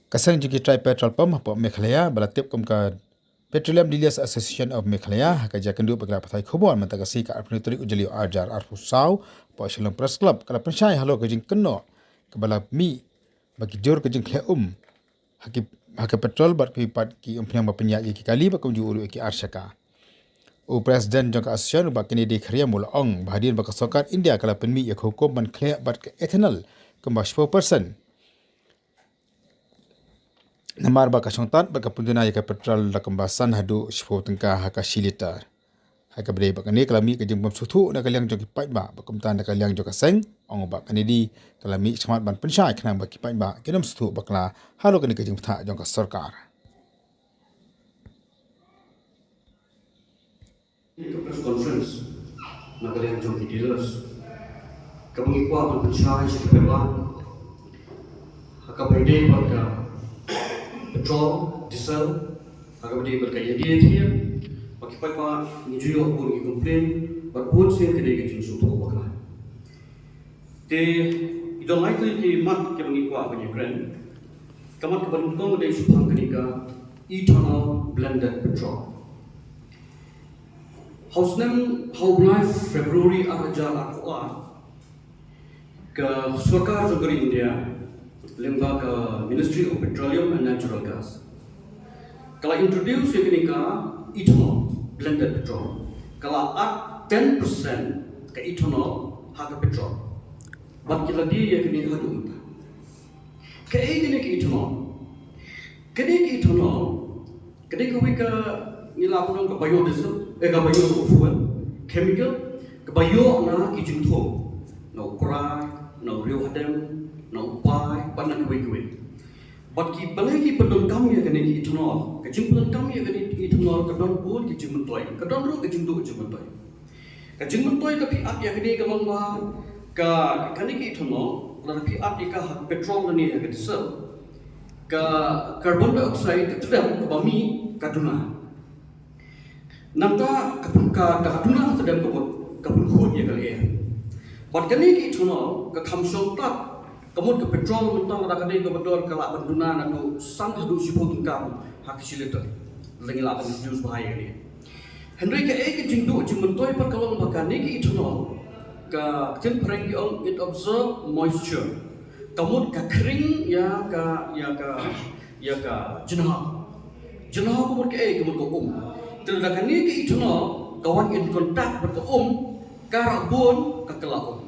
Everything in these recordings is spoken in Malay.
Kasang juki try petrol pump po Meghalaya balatip kum ka Petroleum Dealers Association of Meghalaya ka jakandu pagla pathai khobon mata kasi ka arpnituri ujali arjar arfusau po Shillong Press Club kala pensyai halo ka jing kenno ka bala mi bagi jor ka jing kheum haki petrol bat ki pat ki umpnyang bapenya ki kali ba kum ju ulu ki arshaka o president jong ka association ba kini de khriya mul ong bhadir ba ka sokat India kala penmi yak hukum man khya bat ka ethanol kum 4% Namar baka syongtan baka punduna yaka petrol da kembasan hadu shpo tengka haka shilitar. Haka bere baka ni kalami ka jengbam suthu na kalyang joki pai ba bakum tan na kalyang joka seng ong ba kanidi kalami chmat ban pensyai khnang baki pai ba kinam suthu bakla halo kani ka jeng tha jong ka sarkar. Ini press conference na kalyang joki dealers. Kamu ikwa ban pensyai sekitar ba. Haka berde baka petrol, diesel, agak dia berkaya dia dia, bagi apa ni juga pun kita komplain, berpun sih tidak kita jenis untuk apa. Te itu likely ki mat kita mengikwa banyak brand, kamat keberuntung dari subhang kenika ethanol blended petrol. Hausnem haulai Februari arja lakwa ke Sarkar Negeri India. Lembaga Ministry of Petroleum and Natural Gas. Kalau introduce yang ethanol blended petrol, kalau add 10% ke ethanol harga petrol, bagi lagi yang kini hadu. Kaya kini ke ethanol, kini kami ke nilai ke biodiesel, ke biofuel, chemical, ke bio na kijunto, na ukrai, na rio hadem. Na upai pada kuih. Bagi balai pendon kami yang kini ethanol, kejimpulan kami yang kini ethanol kedon pun kejimentoi, kedon ru kejimdu kejimentoi. Kejimentoi tapi at yang kini kalau mah ke kini ethanol, tapi at ika petrol ni yang diesel, ke carbon dioxide ketedam ke bumi kaduna. Nanta ke kaduna ketedam ke pulhut yang kali ya. Bagi kini ethanol ke kamsong tak. Kemudian ke petrol mentang ada kadang ke betul kalau penduna nak sang hadu sibuk tungkam hak siliter lengi lah jus bahaya ni. Henry ke jingdu jimentoi per kalau makan ni ke ethanol ke tempering it observe moisture. Kemudian ke kering ya ke jenah kemudian ke Terdakan ni ke ethanol kawan in kontak berke karabon ke kelak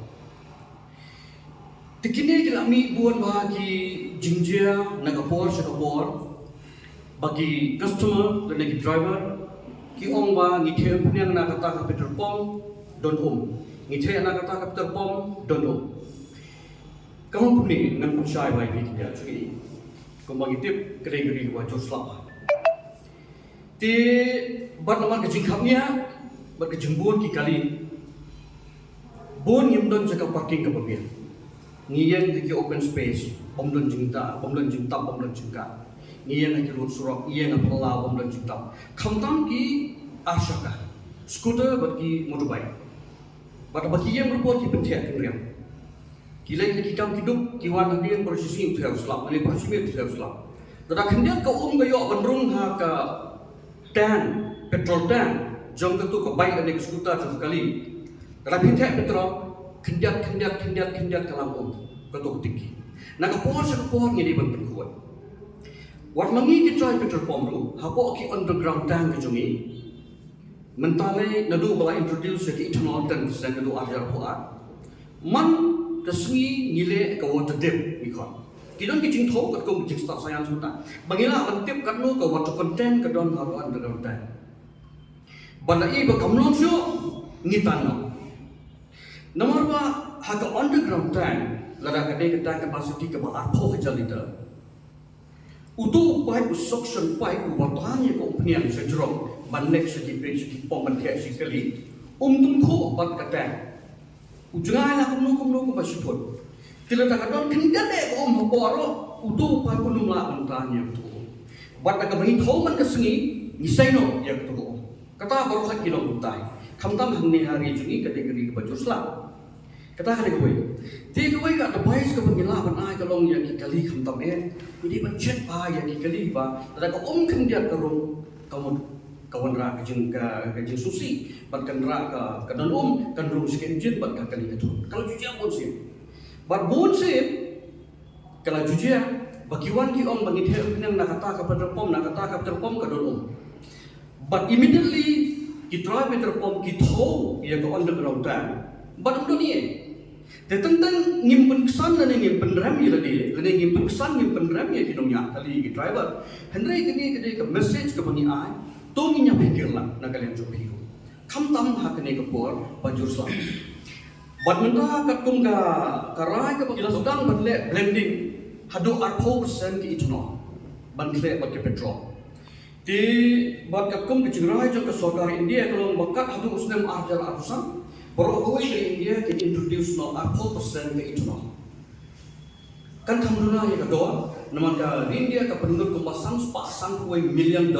Tikini kita mi buat bagi jinjia nagapor sekapor bagi customer dan bagi driver ki ong ba ngithe punya nakata ka petrol pump don ngithe nakata ka petrol pump don kamu puni ngan pensai bai bi dia cuki ko bagi tip kedai wa joslap ti bat nama kejingkapnya berkejembun ki kali bon yimdon jaka parking ka babia Ngiyan di open space, bomdon jingta, Ngiyan di road surok, iyan di pelau bomdon jingta. Kamtam ki asyaka, skuter bagi motorbike. Bagi yang berbuat ki pentia kenriam. Kila ki kam hidup kiwan dia prosesi itu harus selap, ini prosesi itu harus selap. Tetapi kemudian kau gayo benrung ha ka petrol tan, jom tentu ke baik ada skuter sekali. Tetapi pentia petrol kendiat kalam ketuk tinggi. Nak kapor ni di bentuk kuat. Wat mangi kita petrol pump tu, hapo ki underground tank kejungi. Mentale nadu bala introduce ki ethanol 10% nadu ajar kuat. Man kesni nile ke water dip ikon. Kidon ki jing thok kat ko jing start sayan suta. Bangila bantip kat no ke water content ke don hapo underground tank. Balai ba kamlong syo ngitano. Nomor dua, harga underground tank, lada kadai tank kapasiti ke bawah 4,000 liter. Untuk pipe suction pipe bertanya ke opinian sejurong, bandek segi pemantik sekali, tungku bat kata. Ujungnya lah kumno pasipun. Tidak tak ada kendak dek haporo, untuk pipe nungla bertanya tu. Bat nak bagi tahu man kesengi, nisayno ya tu. Kata baru sak kilo butai. Kamtam hari jungi kategori baju Islam. Kata kata gue, dia gue kat terbaik ke pengilapan ai kalau yang kali khantam ini mencet yang kali ba, tapi kalau kan dia kerung kawan ra kejeng susi, bahkan ra ke dan kan rung skin jin bahkan kali itu. Kalau jujur pun sih, bon sih, kalau jujur bagiwan ki bagi dia yang nak kata kepada pom ke dan but immediately kita better pom kita ya ke underground tan. But dunia, tentang nyimpen kesan dan nyimpen ram ya tadi, dan nyimpen kesan nyimpen ram ya kita punya kali driver. Henry kini ke message ke bani ai, tu ni pikir lah nak kalian coba hidup. Kam tam hak ni ke por bajur selam. But mentah katung karai ke bagi sedang blending hadu 4% ke itu no, bandle bagi petrol. Di buat katung kejerai jo ke sorkar India kalau bakat hadu usnem arjal arusan. Baru gue dari India kita introduce 4% ke itu no. Kan kamu dulu ya kedua, nama ke India ke penduduk kemasan pasang kue $1 million.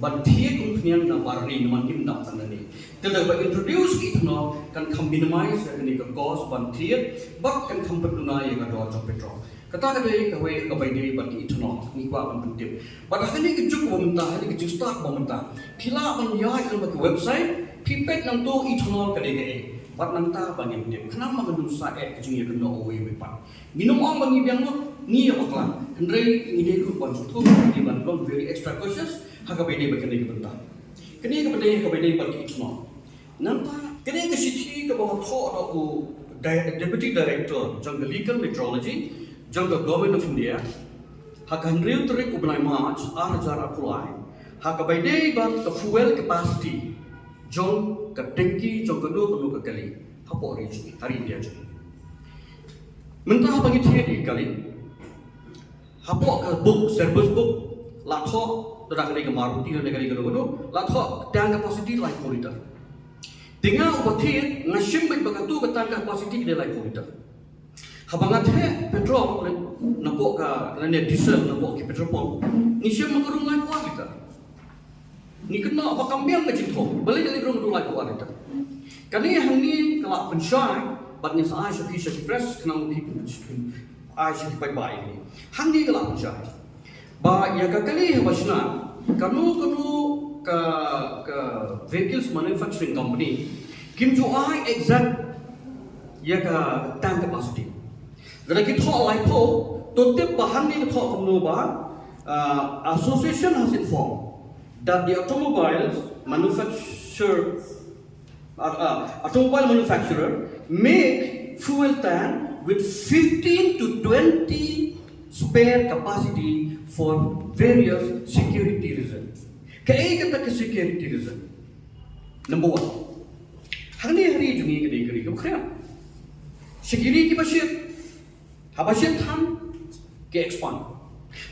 Bantiya kumpulan na barri nama kim dap tanda ni. Tidak ba introduce ke itu no kan kamu minimize ya ni ke cost bantiya, bak kan kamu berdua ya kedua jom petrol. Kata kata kau kebaik bagi itu no, ni gua akan penting. Padahal ni kejuk pemerintah, ni kejuk start pemerintah. Kila menyai kan bagi website, pipet nang tu itu no kedai. Bat nanta bagi penting. Kenapa kan dosa kejung ya kena away wepan. Minum orang bagi biang tu ni apa kelan. Hendrai ni dia rupa tu ni ban very extra cautious. Haka bagi bagi kebentar. Kini kepada bagi itu no. Nanta kini ke siti ke bawah tu ada deputy director jangka legal metrology. Jangka Government of India, hak handriu terik ubnai March, arjar apply, hak kabaidei ban ke fuel capacity, jong ke tanki jong kedua ke kali, hapo hari India jadi. Mentah bagi tiada kali, hapo ke book service book, latho, tidak kali ke Maruti dan kali kedua, latho tank capacity like liter. Tinggal ubatir ngasim baik bagatu ke tank capacity ke like liter. Habangat petrol napok ka lane diesel napok ke petrol pump ni siya makarung lai kuat kita ni kena apa kambiang ke cinto balik dari rung lai kuat kita kani hang ni kelak pensyai bat ni sa ai syaki press kena mungkin ai syaki bye ni hang ni kelak pensyai ba ya ka kali habasna kanu ka vehicles manufacturing company kim jo ai exact ya ka tank capacity. Jadi kita like tu, tutup bahan ni kita perlu association has informed that the automobile manufacturer make fuel tank with 15 to 20 spare capacity for various security reasons. Kaya kata ke security reason. Number one, hari juni kiri kaya security pasir. Habasya tham ke expand.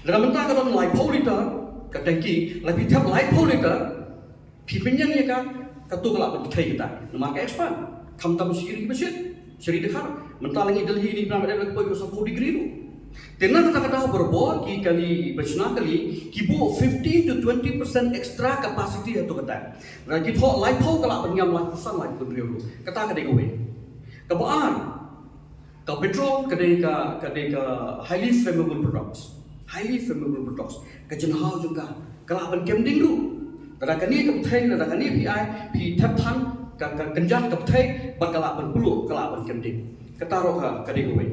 Dalam mentah kalau lipoliter ke tanki, lebih tiap lipoliter, pipinyan ya kan, katu kelak berkai kita. Nama ke expand, kam tam siri besar, siri dekar. Mentah lagi Delhi ni pernah ada koi 10 degree tu. Tenang kata berbor ki kali bersna kali kibo 15 to 20% extra capacity atau kata. Lagi thok lipol kelak penyam lah pesan lah tu dulu. Kata kowe. Kebaan petrol kedai highly flammable products. Kejenhau juga kelak penkemding lu. Kadang ni kebetai, kadang ni pi tap tan, kenjat kebetai, bat kelak penpulu, kelak penkemding. Ketaruh kedai kowe.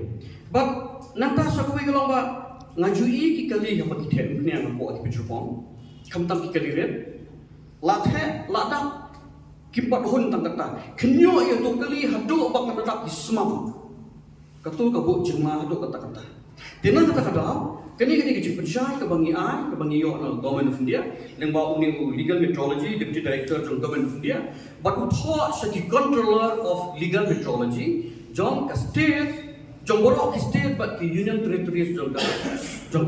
But nanta sakowe kalau ba ngajui ki kali yang bagi tem ni yang buat di petrol. Kamtam ki kali red. Lathe ladap kimpat hun tang kata. Kenyo ya tu kali hadu bak tetap di semam. Katu kabut jemaah tu kata-kata. Tenang kata-kata, kini kecil pensyai kebangi yo Government of India, yang bawa legal metrology, deputy director from Government of India, but utho sebagai controller of legal metrology, jom ke state, jom borok ke state, but ke union territories jom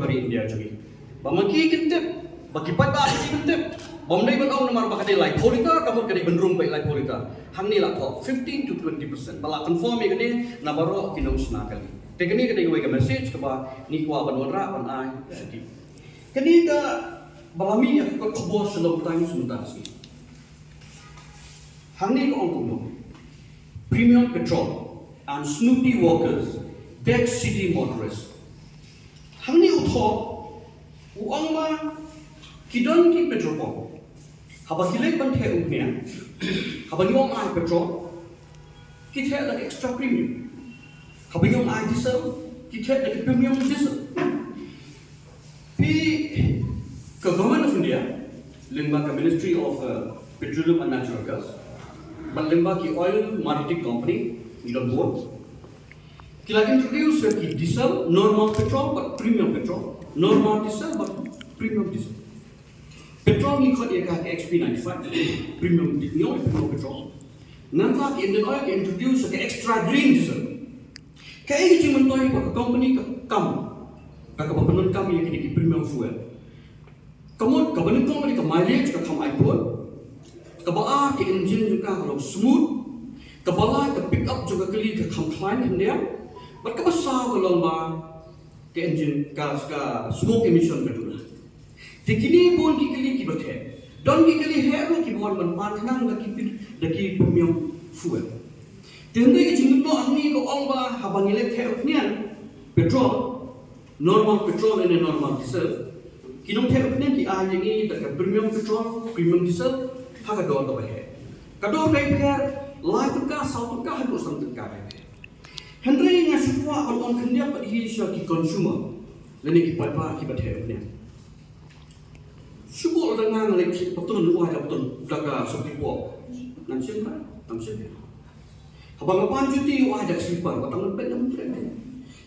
ke India juga. Bamaki kentip, bagi pada kentip. Bamdai batau nomor bakal like polita, kamu kena benrung baik like polita. Hang ni lah tu 15 to 20%. Bala confirm yang ni, nabaro kinong senakali. Tekni kena gue ke message keba ni kuah banwara banai sedih. Kini ke balami yang kau kebor selom time sebentar sih. Hang ni kau angkuno premium petrol and Snoopy walkers, back city motorists. Hang ni utho, uang ma kidon ki petrol pump. Haba hilek ban the uknya, haba yong ai petrol, ki the like extra premium. Haba yong ai diesel, ki the like premium diesel. Pi government of India, limba Ministry of Petroleum and Natural Gas, but limba ki oil marketing company, idon board. Kila introduce ki diesel, normal petrol but premium petrol, normal diesel but premium diesel. Petrol ni kau dia kata XP95, premium petrol. Nanti ki Indian Oil ki introduce ki extra green diesel. Kaya ini cuma mentoy bagi company kam, bagi pemenun kam yang kini premium fuel. Kamu pemenun company ke mileage ke kam iPhone, kebaa ki engine juga kalau smooth, kebala ke pick up juga kali ke kam climb hendak, berkebesar kalau ke engine gas ke smoke emission betul. Tikini pun kikili kibathe. Don kikili hero ki bon man panang lagi premium fuel. Tende ki jingno ahni ko ongba habangile the nian petrol normal petrol and normal diesel. Kinong the nian ki a yangi da premium petrol, premium diesel haga do to he. Kado kai per lai tu ka sau tu ka hadu sam tu ka. Hendrai nga supwa on khendia pat hi sha ki consumer. Leni ki pa ki bathe nian. Syukur dengan lagi betul luar betul jaga seperti buat nanti kan nanti. Habang apa juti wah ada slipper, batang lepet dan lepet.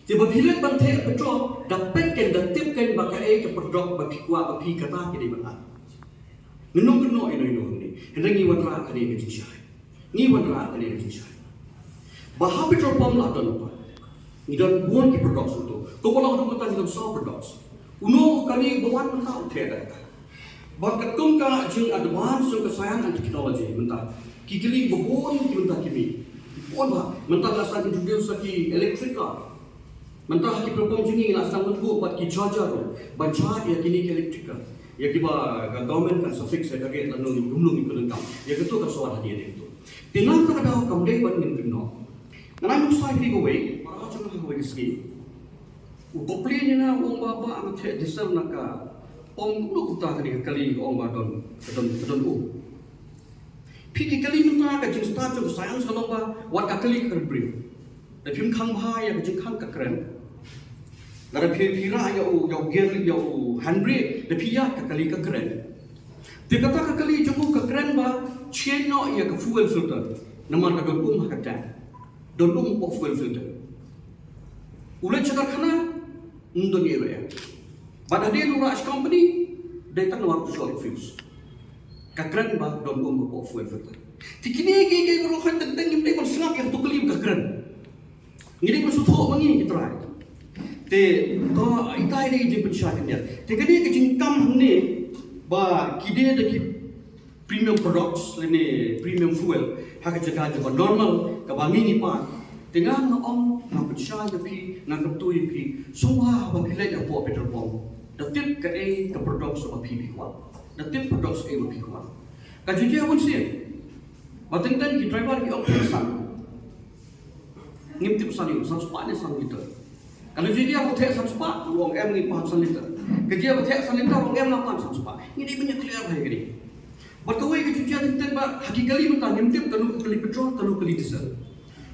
Tiba bila bantai petrol dapat kan datip kan bakai ke produk bagi kuat bagi kata kini benar. Nenung ini. Hendak wadra kini ke jinsai. Ni wadra kini ke jinsai. Bahar petrol pump lah dan apa. Ni dan buat ki produk itu. Kau kalau ada mata dalam sah produk. Uno kali bawa mentah tiada. Bakat tungka jeng advance jeng kesayangan teknologi mentah kikili bobon ki mentah kimi bon ba mentah asal introduce ki electric car mentah ki propon jengi asal mentu bat ki charger ban charge ya kini ki electric car ya ki ba government kan suffix ya kage lanu lumlung ikut kam ya ketu ka soal hadiah itu tinang ka daw kam dei ban ngin no nanai musai ki go way para jeng ha go ski upopli ni na wong baba ang the disal naka Om lu kita kali om badon u. Piki kali nunta ka jing start jong sayang salong ba wat ka kali ka bring. Da phim khang bha ya jing khang ka kren. Da phira ya u gear ya u handbrake da phia ka kali ka kren. Ti kata ka kali jong ka kren ba chain no ya ka fuel filter. Naman ka don ka ta. Don po fuel filter. Ule chakar khana undon ya. Pada dia Nuraj company, dia tak nawar short fuse. Kakran ba don ko fuel filter. Tikini ke berohan tentang ni pun sengap yang tu kelim kakran. Ngiri ko sutho mangi kitrai. Te ko itai ni je pensyakan dia. Te kini ke jingkam ni ba kide de ki premium products ni premium fuel hak jaga juga normal ka bangi ni pa. Tengah na om na pensyakan pi na kaptui pi semua ba pilih ya po petrol pump. Datip ke A ke produk sama PB kuat. Datip produk A lebih kuat. Kaji dia pun sih. Batengkan ki driver ki ok pesan. Ngim tip sani san spa ni san liter. Kalau jadi aku tek san spa, uang M ni 5 san liter. Kerja aku tek san liter, uang M 8 san spa. Ini banyak clear hai gini. Berkawai ke cucian tenten ba hakikali mentah ngim tip kalau kali petrol kalau kali diesel.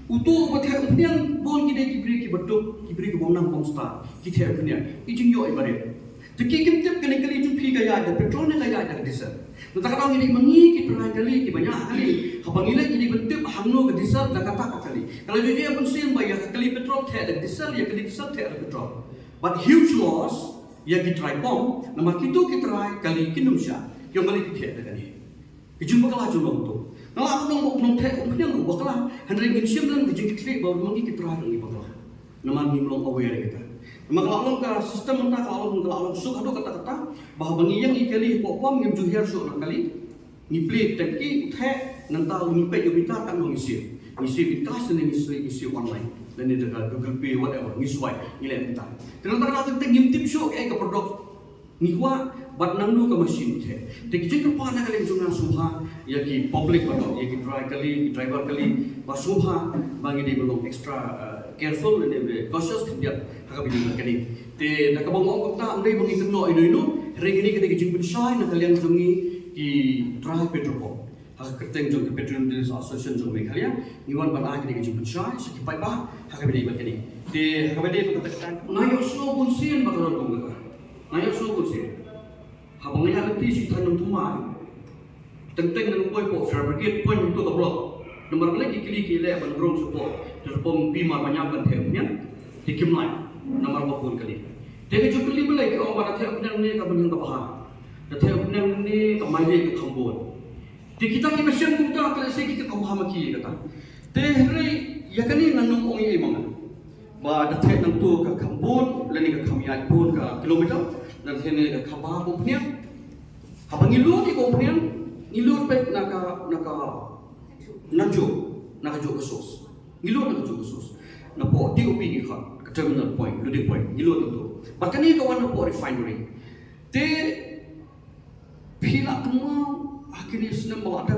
Untuk batai umpian bon ki beri ki betul ki beri ki bonang bom star. Ki tek umpian. Ijing yo ibarat. Teki kim-tip kali jumpi gaya ada petrol ni gaya ada diesel. Nanti kata ini mengi ki perai kali ki banyak kali. Habang ini jadi bentip hangno ke diesel dah kata kali. Kalau jadi apa sih bayar kali petrol teh ada diesel ya kali diesel teh ada petrol. But huge loss ya ki try pom. Nama kita ki try kali kinumsha. Yang kali ki teh ada kali. Kijumpa kalah julong tu. Kalau aku nong teh umpian aku bakalah. Henry minsiam dan dijengkit klik baru mengi ki try lagi bakalah. Nama ni melong aware kita. Maka kalau ka sistem mentah kalau suk ado kata-kata bahawa bangiyang ikali popom yang juhiar suk nak kali ni play teki the nanta ni pe yo bita kan ngisi bitas ni ngisi online dan ni dekat Google Pay whatever ngisuai ile mentah terus tak ada ngintip suk ke produk ni kwa bat nang nu ka machine the teki jeng pa na kali juna suha ya ki public betul, ya ki driver kali masubha bangi di belum extra careful ni cautious dia haka bini kani te nak bang ong ta andai bangi keno ino hari ini kita kijing pensai nak kalian jungi ki drive petrol pump haka kerteng jong petrol dealers association jong me kalian niwan ban ag ni kijing pensai sekipai ba haka bini kani te haka bini ko kata ngayo slow pun sin bakalan ko ngata ngayo slow pun sin habang ni haka ti si tanum tumai tenteng dengan koi po fabricate point untuk keblok nomor lagi kili ban grong support terpom pima banyak ban themnya dikimlai nomor bakun kali dia juga kali belai ke orang ada themnya ni ka bening ka bahar da themnya ni ka maile ka khambon di kita ki mesin kumta ka se kita ka bahama ki kata te hre ya kani nanung ong ye mang ba da the nang tu ka khambon lani ka khamya pun ka kilometer dan thene ka khaba ko punya habang ilu ki ko punya ngilur pek naka najo kesos ngilur najo kesos na po TOP ni kha terminal point loading point ngilur tu bahkan ni kawan po refinery te phila kemo akhirnya senang ada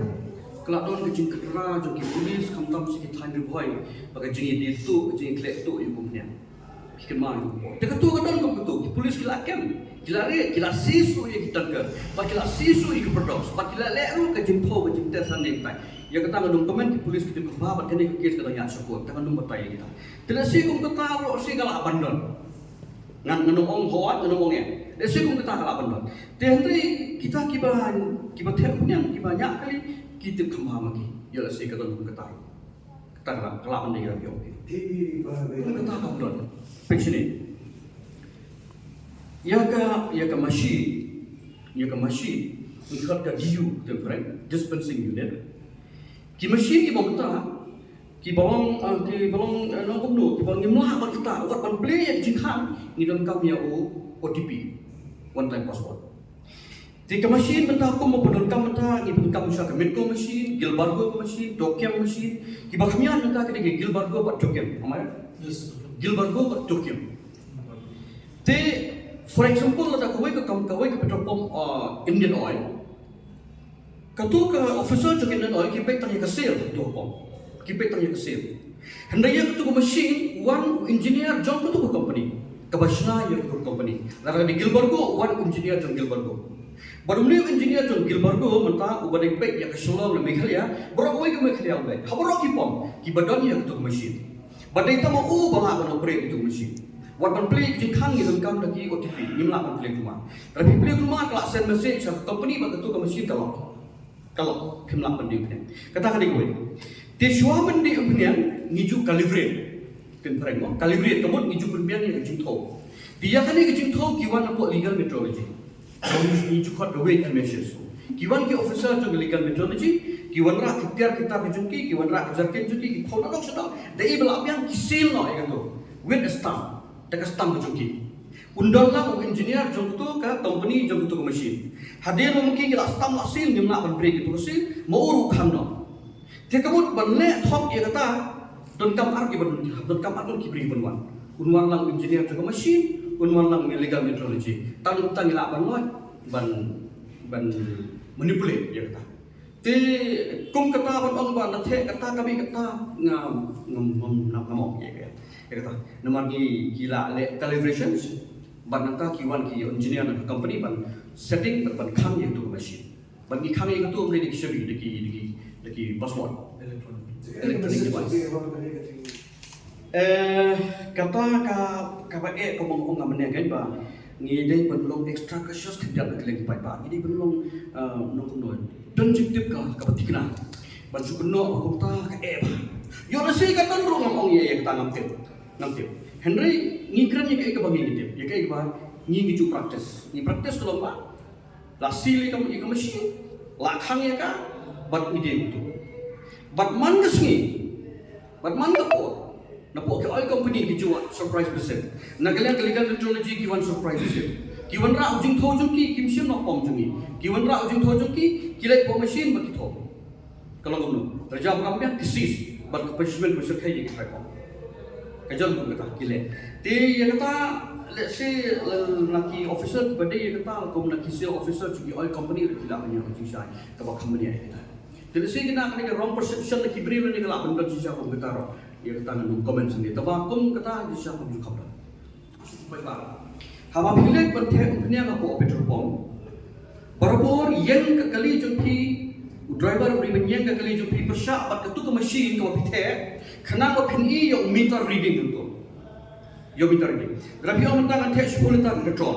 keladon ke jing kedra joki polis kamtam sikit time boy bagai jing di tu jing klek tu yang punya bikin malu te ketua kadon ko ketua polis kilakem kila sisu yang kita ke, kila sisu yang berdos, kila leru ke jimpo ke jimtes anek tay. Ya kata ngandung komen ke polis kita ke babat kene ke kes kata ya syukur, tak ngandung betai kita. Tidak sih kung kata ro sih kalau abandon, ngandung ong hoat ngandung ongnya. Tidak sih kung kata kalau abandon. Tapi kita kibat punya banyak kali kita kembang lagi. Ya sih kata ngandung kata kalau abandon kita biar. Kata abandon, pensiun. Yaga machine ikut ka DU tempat dispensing unit ki machine ki bangta ki bawang no komno ki bawang imlah ban kita ukat ban play ya jinghan ni dan kam ya OTP one time password ti ka machine benta ko mo pedon kam benta ni ben kam sa ka Medco machine Gilbargo machine Dokem machine ki bakmian benta ke Gilbargo bat Dokem amai Gilbargo bat Dokem te for example, ada kawai ke petrol pump Indian Oil. Katu ke officer juga Indian Oil, kita tanya ke sale petrol pump, kita tanya ke sale. Hendaknya katu ke machine, one engineer jom katu ke company, ke Bashna yang ke company. Lalu di Gilbargo, one engineer jom Gilbargo. Baru ni engineer jom Gilbargo, mentah ubah baik yang ke Shillong dan Meghalaya, berapa kawai ke Meghalaya ubah. Habar lagi pom, kita badan yang katu ke machine. Badai tamu bangga kan operate itu machine. Warban play jingkang ni dalam lagi OTP, ni melakukan play rumah. Tapi play rumah kalau send message ke company bagi tu ke mesin kalau melakukan dia punya. Katakan dia gue, dia suapan dia punya ngiju calibrate, kan perang calibrate kemudian ngiju perbian yang kecil tahu. Dia kan ni kecil tahu kiwan apa legal metrology. Ngiju kat the weight and measures. Kiwan ki officer tu legal metrology, kiwan rak kita kejunki, kiwan rak kejar kejunki, kau nak sudah. Dia belapian kisil no ikan tu, with a stamp. Dekat stamp kejunki. Undang-undang engineer jom tu ke company jom tu ke mesin. Hadir mungkin kita stamp lasil ni nak break itu mesin mau urukkan no. Dia kebut banle top dia kata don kam arki don kam arki kibri banwan. Unwan lang engineer tu ke mesin, unwan lang legal metrology. Tang ilak ban manipulate dia kata. Ti kum kata ban nathe kata kami kata ngamok ya. Dia kata nomor ni gila calibrations ban nata kiwan ki engineer na company ban setting ban khang yang tu machine ban ki khang yang tu boleh dikisari deki password electronic device kata ka ba ko mong ngamne kan ba ni dai belum extra cautious tidak lagi ba ni belum no no dan jitip ka patikna ban sukuno ko ta ka ba yo nasi ka ton ro ngong ye ka ngamte Henry ngikran ni kayak kebangi gitu, ya kayak bah ngicu praktis, ni praktis kalau mbak, lah sili kamu ikan mesin, lakhang ya kan, bat ide itu, bat mana sengi, bat mana po, napo ke oil company kijuan surprise percent, nagalian legal metrology kiwan surprise percent, kiwan ra ujung thau jungki kimsim nak pom jungi, kiwan ra ujung thau jungki kilai pom mesin bagi thau, kalau kamu terjawab kamu disease, bat kepensiunan besar kayak gitu pom. Kajian tu kata kile. Ti yang kata let's say laki officer pada yang kata kau nak kisah officer juga oil company tidak banyak macam saya. Kau company ada kita. Jadi saya kena kena wrong perception lagi beri ni kalau benda sisa pun kita roh. Ya kita nak komen sendiri. Tapi aku kata sisa pun juga ber. Baiklah. Hama pilih bertemu punya apa petrol pom. Barabor yang kekali jumpi driver beri yang kekali jumpi persyak bat ketu ke mesin ke pite. Kena ko pini yang meter reading itu. Yang meter reading. Tapi orang mentang tes 10 tahun petrol.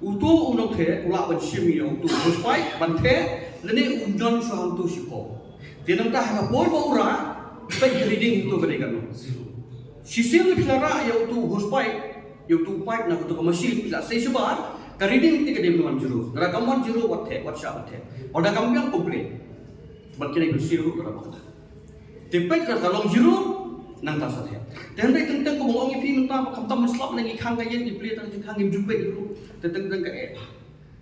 Utu unang te ulak bersimi yang utu berspike bante lene undan suam tu sipo. Dia nak dah bol baura baik reading itu mereka no. Sisi ni pilara yang utu berspike yang utu pipe nak utu mesin pila saya sebar ka reading ti ke dia belum juru. Nara kamu juru wathe WhatsApp wathe. Oda kamu yang komplain. Berkira bersiru kalau apa. Tepek nak kalau juru nang tak sah. Dan mereka tentang kebongong ini minta kamu selap lagi khang kayen di pelita khang im jumpa juru. Tentang ke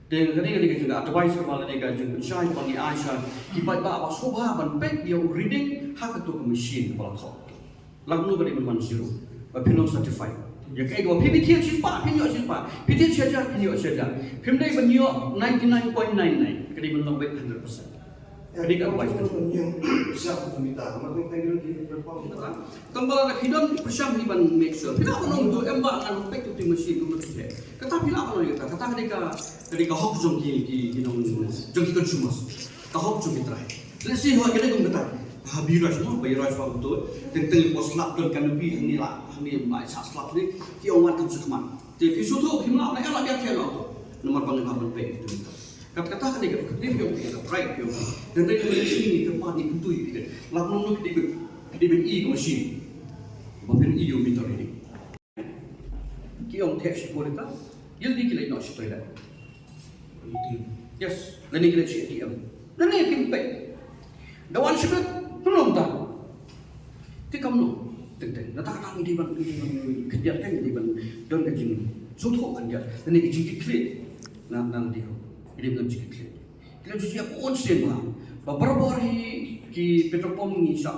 dan kadang-kadang juga advice kepada mereka juga syai bagi Aisyah kibat ba soba ban pek dia reading hak tu ke mesin kepala kau lagu bagi manusia ba pino certified ya kayak gua PPT sispa pinyo sispa PPT saja pinyo saja pimdai banyo 99.99 kadang belum baik 100%. Jadi kan wise yang siap minta kemarin tadi di berapa kembali nak hidup persiap ni ban make sure tidak menung tu embak kan pek tu mesin tu tu kata bila kalau kita kata ketika hok jong ki nong jong ki consumers ka hok jong kita let's see how kita kata habiras no bayar semua betul tentang pos lap dan kanopi ni lah ni mai sas lap ni ki orang tu cuma jadi suatu himla nak elak dia kelo nomor pengetahuan pek itu kata-kata kan dia yang kita try yang dan dari sini ke mana itu itu lalu nak di i ke mesin bahkan i yang minta ini kiong teks boleh tak yang dikilai nak setelah yes dan dikilai CTM dan ni kimpai dawan sebut belum tahu ti kamu tentang nak tak kami di ban kegiatan di ban don kajing suatu kan dia dan ni kajing diklik nang dia ini belum cukup clear. Kita cuci aku onsen lah. Beberapa hari ki petrol ni syak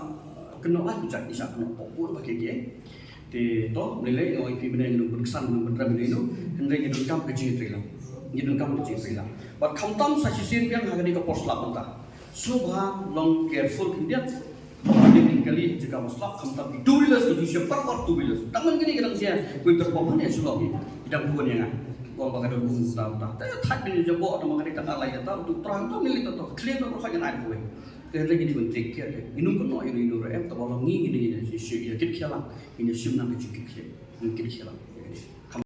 kena lah cuci syak kena popor pakai dia. Di to melilai orang pi benda yang berkesan benda benda itu hendak kita kam kecil trailer. Kita kam kecil trailer. But kamtam sahaja yang harga di kapal selap entah. Subha long careful kemudian dia kali jika masalah kamtam 2 wheelers itu siapa per 2 wheelers. Tangan kini kadang saya petrol mana sulap ni. Tidak bukan yang kalau bagai dulu tahu tak, tapi tak boleh jawab nama kita tak lain tahu tu terang tu milik tu clear tu berhak yang lain boleh. Kita lagi di bentuk kia ke, inum kan no ini nurut, tak boleh ngi ini si si ya kita kialah, ini sim nak kita kialah, kita kialah.